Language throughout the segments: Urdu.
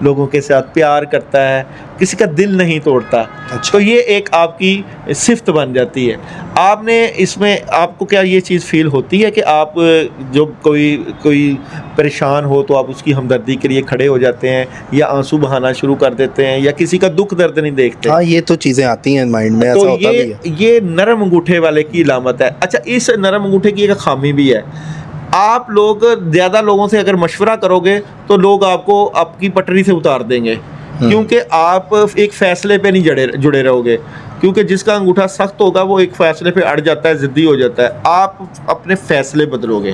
لوگوں کے ساتھ پیار کرتا ہے, کسی کا دل نہیں توڑتا. تو یہ ایک آپ کی صفت بن جاتی ہے. آپ نے اس میں آپ کو کیا یہ چیز فیل ہوتی ہے کہ آپ جو کوئی پریشان ہو تو آپ اس کی ہمدردی کے لیے کھڑے ہو جاتے ہیں, یا آنسو بہانا شروع کر دیتے ہیں, یا کسی کا دکھ درد نہیں دیکھتے؟ ہاں یہ تو چیزیں آتی ہیں مائنڈ میں, ایسا ہوتا بھی ہے. یہ نرم انگوٹھے والے کی علامت ہے. اچھا, اس نرم انگوٹھے کی ایک خامی بھی ہے. آپ لوگ زیادہ لوگوں سے اگر مشورہ کرو گے تو لوگ آپ کو آپ کی پٹری سے اتار دیں گے, کیونکہ آپ ایک فیصلے پہ نہیں جڑے رہو گے. کیونکہ جس کا انگوٹھا سخت ہوگا وہ ایک فیصلے پہ اڑ جاتا ہے, ضدی ہو جاتا ہے. آپ اپنے فیصلے بدلو گے,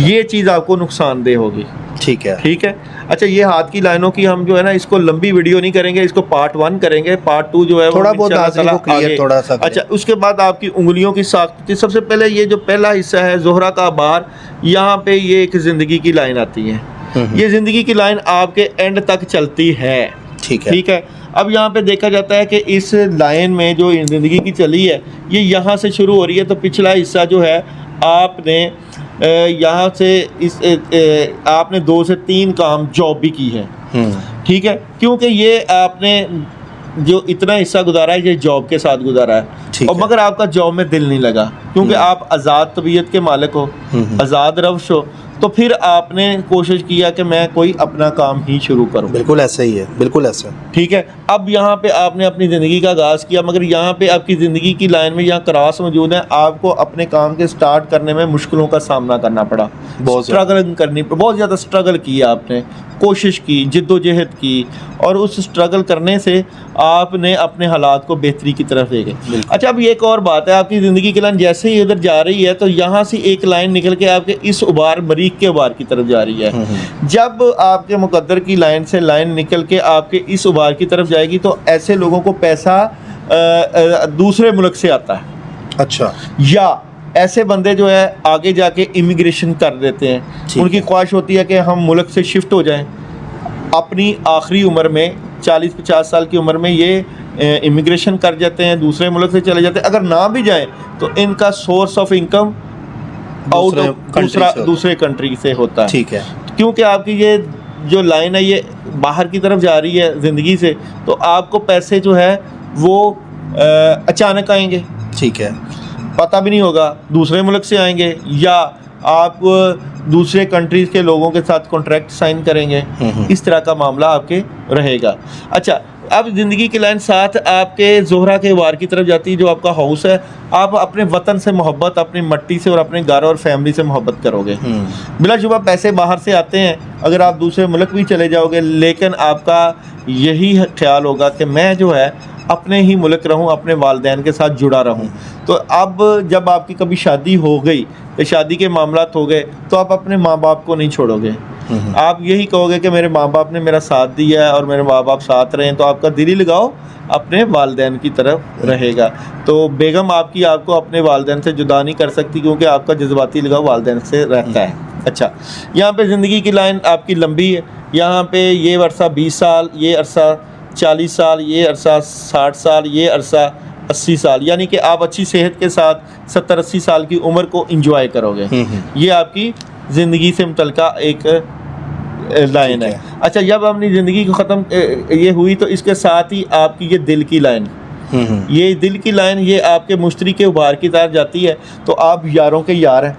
یہ چیز آپ کو نقصان دہ ہوگی. ٹھیک ہے. اچھا, یہ ہاتھ کی لائنوں کی ہم جو ہے نا اس کو لمبی ویڈیو نہیں کریں گے, اس کو پارٹ 1 کریں گے, پارٹ 2 جو ہے تھوڑا بہت تھوڑا سا. اچھا, اس کے بعد آپ کی انگلیوں کی ساخت. سب سے پہلے یہ جو پہلا حصہ ہے زہرہ کا بار, یہاں پہ یہ ایک زندگی کی لائن آتی ہے. یہ زندگی کی لائن آپ کے اینڈ تک چلتی ہے. ٹھیک ہے. اب یہاں پہ دیکھا جاتا ہے کہ اس لائن میں جو زندگی کی چلی ہے یہ یہاں سے شروع ہو رہی ہے. تو پچھلا حصہ جو ہے آپ نے یہاں سے آپ نے 2 سے 3 کام جاب بھی کی ہے. ٹھیک ہے, کیونکہ یہ آپ نے جو اتنا حصہ گزارا ہے یہ جاب کے ساتھ گزارا ہے, اور مگر آپ کا جاب میں دل نہیں لگا, کیونکہ آپ آزاد طبیعت کے مالک ہو, آزاد روش ہو. تو پھر آپ نے کوشش کیا کہ میں کوئی اپنا کام ہی شروع کروں. بالکل ایسا ہی ہے, بالکل ایسا. ٹھیک ہے. اب یہاں پہ آپ نے اپنی زندگی کا آغاز کیا, مگر یہاں پہ آپ کی زندگی کی لائن میں یہاں کراس موجود ہے. آپ کو اپنے کام کے سٹارٹ کرنے میں مشکلوں کا سامنا کرنا پڑا, اسٹرگل کرنی, بہت زیادہ اسٹرگل کی آپ نے, کوشش کی, جد و جہد کی, اور اس اسٹرگل کرنے سے آپ نے اپنے حالات کو بہتری کی طرف لے گئے. اچھا, اب یہ ایک اور بات ہے, آپ کی زندگی کی لائن جیسے ہی ادھر جا رہی ہے تو یہاں سے ایک لائن نکل کے آپ کے اس ابار مریخ کے ابار کی طرف جا رہی ہے. جب آپ کے مقدر کی لائن سے لائن نکل کے آپ کے اس ابار کی طرف جائے گی تو ایسے لوگوں کو پیسہ دوسرے ملک سے آتا ہے. اچھا. یا ایسے بندے جو ہے آگے جا کے امیگریشن کر دیتے ہیں, ان کی خواہش ہوتی ہے کہ ہم ملک سے شفٹ ہو جائیں. اپنی آخری عمر میں 40-50 سال کی عمر میں یہ امیگریشن کر جاتے ہیں, دوسرے ملک سے چلے جاتے ہیں. اگر نہ بھی جائیں تو ان کا سورس آف انکم دوسرے کنٹری سے ہوتا ہے. ٹھیک ہے. کیونکہ آپ کی یہ جو لائن ہے یہ باہر کی طرف جا رہی ہے زندگی سے, تو آپ کو پیسے جو ہے وہ اچانک آئیں گے. ٹھیک ہے. پتہ بھی نہیں ہوگا, دوسرے ملک سے آئیں گے, یا آپ دوسرے کنٹریز کے لوگوں کے ساتھ کانٹریکٹ سائن کریں گے. اس طرح کا معاملہ آپ کے رہے گا. اچھا, اب زندگی کی لائن ساتھ آپ کے زہرہ کے وار کی طرف جاتی ہے, جو آپ کا ہاؤس ہے. آپ اپنے وطن سے محبت, اپنی مٹی سے اور اپنے گھر اور فیملی سے محبت کرو گے. بلا شبہ پیسے باہر سے آتے ہیں, اگر آپ دوسرے ملک بھی چلے جاؤ گے, لیکن آپ کا یہی خیال ہوگا کہ میں جو ہے اپنے ہی ملک رہوں, اپنے والدین کے ساتھ جڑا رہوں. تو اب جب آپ کی کبھی شادی ہو گئی, شادی کے معاملات ہو گئے, تو آپ اپنے ماں باپ کو نہیں چھوڑو گے. آپ یہی کہو گے کہ میرے ماں باپ نے میرا ساتھ دیا ہے اور میرے ماں باپ ساتھ رہے ہیں, تو آپ کا دلی لگاؤ اپنے والدین کی طرف رہے گا. تو بیگم آپ کو اپنے والدین سے جدا نہیں کر سکتی, کیونکہ آپ کا جذباتی لگاؤ والدین سے رہتا ہے. اچھا, یہاں پہ زندگی کی لائن آپ کی لمبی ہے. یہاں پہ یہ عرصہ 20 سال, یہ عرصہ 40 سال, یہ عرصہ 60 سال, یہ عرصہ 80 سال, یعنی کہ آپ اچھی صحت کے ساتھ 70-80 سال کی عمر کو انجوائے کرو گے. یہ آپ کی زندگی سے متعلقہ ایک لائن ہے. اچھا, جب اپنی زندگی کو ختم یہ ہوئی تو اس کے ساتھ ہی آپ کی یہ دل کی لائن, یہ دل کی لائن یہ آپ کے مشتری کے ابھار کی طرف جاتی ہے. تو آپ یاروں کے یار ہیں.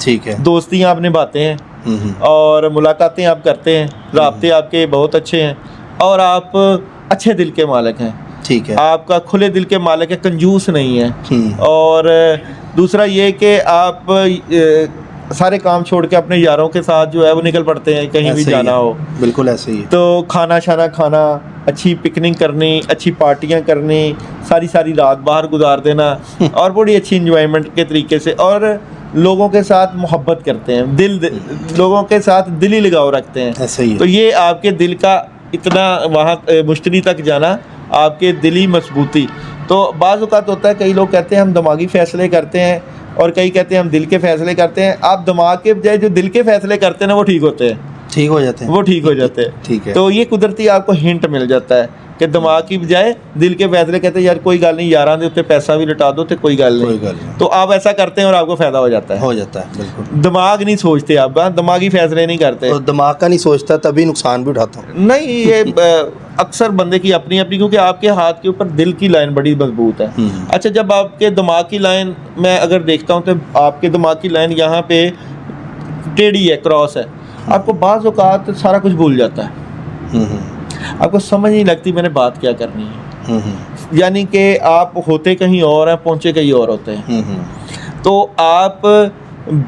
ٹھیک ہے. دوستیاں آپ نبھاتے ہیں اور ملاقاتیں آپ کرتے ہیں, رابطے آپ کے بہت اچھے ہیں, اور آپ اچھے دل کے مالک ہیں. ٹھیک ہے. آپ کا کھلے دل کے مالک ہے, کنجوس نہیں ہے. اور دوسرا یہ کہ آپ سارے کام چھوڑ کے اپنے یاروں کے ساتھ جو ہے وہ نکل پڑتے ہیں کہیں بھی جانا ہو. بالکل ایسے ہی. تو کھانا شانا کھانا, اچھی پکنک کرنی, اچھی پارٹیاں کرنی, ساری رات باہر گزار دینا, اور بڑی اچھی انجوائمنٹ کے طریقے سے, اور لوگوں کے ساتھ محبت کرتے ہیں, لوگوں کے ساتھ دلی لگاؤ رکھتے ہیں. ایسے ہی. تو یہ آپ کے دل کا اتنا وہاں مشتری تک جانا, آپ کے دلی مضبوطی. تو بعض اوقات ہوتا ہے, کئی لوگ کہتے ہیں ہم دماغی فیصلے کرتے ہیں, اور کئی کہتے ہیں ہم دل کے فیصلے کرتے ہیں. آپ دماغ کے بجائے جو دل کے فیصلے کرتے ہیں نا وہ ٹھیک ہوتے ہیں, ٹھیک ہو جاتے ہیں. وہ ٹھیک ہو جاتے ہیں. ٹھیک ہے. تو یہ قدرتی آپ کو ہنٹ مل جاتا ہے کہ دماغ کی بجائے دل کے فیصلے کہتے ہیں یار کوئی گل نہیں، یاراں دے اوتے پیسہ بھی لٹا دو تے کوئی گل نہیں، تو آپ ایسا کرتے ہیں اور آپ کو فائدہ ہو جاتا ہے بالکل. دماغ نہیں سوچتے آپ، دماغی فیصلے نہیں کرتے. تو دماغ کا نہیں سوچتا تبھی نقصان بھی اٹھاتا ہوں. نہیں، یہ اکثر بندے کی اپنی اپنی، کیونکہ آپ کے ہاتھ کے اوپر دل کی لائن بڑی مضبوط ہے. اچھا، جب آپ کے دماغ کی لائن میں اگر دیکھتا ہوں تو آپ کے دماغ کی لائن یہاں پہ ٹیڑھی ہے، کراس ہے، آپ کو بعض اوقات سارا کچھ بھول جاتا ہے، آپ کو سمجھ نہیں لگتی میں نے بات کیا کرنی ہے. یعنی کہ آپ ہوتے کہیں اور ہیں، پہنچے کہیں اور ہوتے ہیں. تو آپ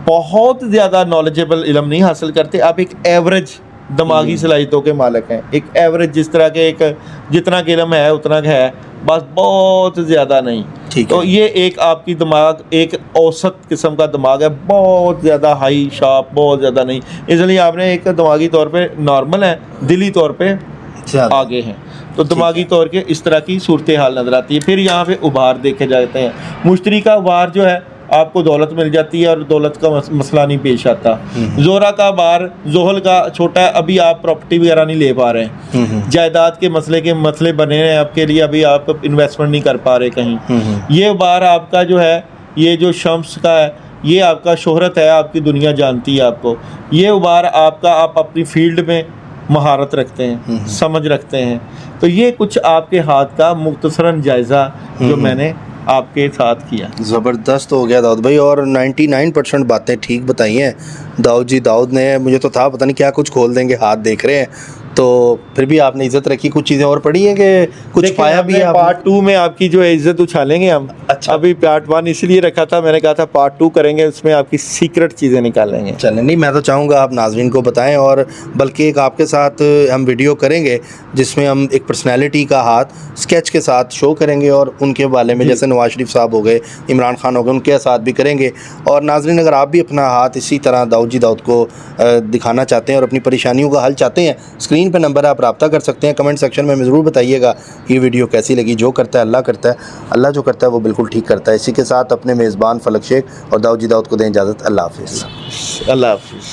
بہت زیادہ نالجیبل علم نہیں حاصل کرتے، آپ ایک ایوریج دماغی صلاحیتوں کے مالک ہیں. ایک ایوریج، جس طرح کے ایک جتنا کہ علم ہے اتنا کہ ہے، بس بہت زیادہ نہیں. تو یہ ایک آپ کی دماغ ایک اوسط قسم کا دماغ ہے، بہت زیادہ ہائی شارپ بہت زیادہ نہیں. اس لیے آپ نے ایک دماغی طور پہ نارمل ہے، دلی طور پہ آگے ہیں. تو دماغی طور کے اس طرح کی صورتحال نظر آتی ہے. پھر یہاں پہ ابھار دیکھے جاتے ہیں. مشتری کا ابھار جو ہے، آپ کو دولت مل جاتی ہے اور دولت کا مسئلہ نہیں پیش آتا. زہرہ کا ابھار، زحل کا چھوٹا ہے، ابھی آپ پراپرٹی وغیرہ نہیں لے پا رہے ہیں، جائیداد کے مسئلے بنے ہیں آپ کے لیے، ابھی آپ انویسٹمنٹ نہیں کر پا رہے کہیں. یہ ابھار آپ کا جو ہے، یہ جو شمس کا ہے، یہ آپ کا شہرت ہے، آپ کی دنیا جانتی ہے آپ کو. یہ ابھار آپ کا، آپ اپنی فیلڈ میں مہارت رکھتے ہیں، سمجھ رکھتے ہیں. تو یہ کچھ آپ کے ہاتھ کا مختصراً جائزہ جو میں نے آپ کے ساتھ کیا. زبردست ہو گیا داؤد بھائی، اور 99% باتیں ٹھیک بتائی ہیں داؤد جی. داؤد نے، مجھے تو تھا پتہ نہیں کیا کچھ کھول دیں گے، ہاتھ دیکھ رہے ہیں، تو پھر بھی آپ نے عزت رکھی. کچھ چیزیں اور پڑھی ہیں کہ کچھ پایا بھی ہے؟ پارٹ 2 میں آپ کی جو ہے عزت اچھالیں گے ہم. اچھا، ابھی پارٹ 1 اس لیے رکھا تھا، میں نے کہا تھا پارٹ 2 کریں گے، اس میں آپ کی سیکرٹ چیزیں نکالیں گے. چلیں، نہیں میں تو چاہوں گا آپ ناظرین کو بتائیں، اور بلکہ ایک آپ کے ساتھ ہم ویڈیو کریں گے جس میں ہم ایک پرسنالٹی کا ہاتھ اسکیچ کے ساتھ شو کریں گے، اور ان کے بارے میں جیسے نواز شریف صاحب ہو گئے، عمران خان ہو گئے، ان کے ساتھ بھی کریں گے. اور ناظرین، اگر آپ بھی اپنا ہاتھ اسی طرح داؤد جی داؤد کو دکھانا چاہتے ہیں اور اپنی پریشانیوں کا حل چاہتے ہیں، اسکرین پہ نمبر آپ رابطہ کر سکتے ہیں. کمنٹ سیکشن میں ضرور بتائیے گا یہ ویڈیو کیسی لگی. جو کرتا ہے اللہ کرتا ہے، اللہ جو کرتا ہے وہ بالکل ٹھیک کرتا ہے. اسی کے ساتھ اپنے میزبان فلک شیخ اور داؤد جی داؤد کو دیں اجازت. اللہ حافظ. اللہ حافظ.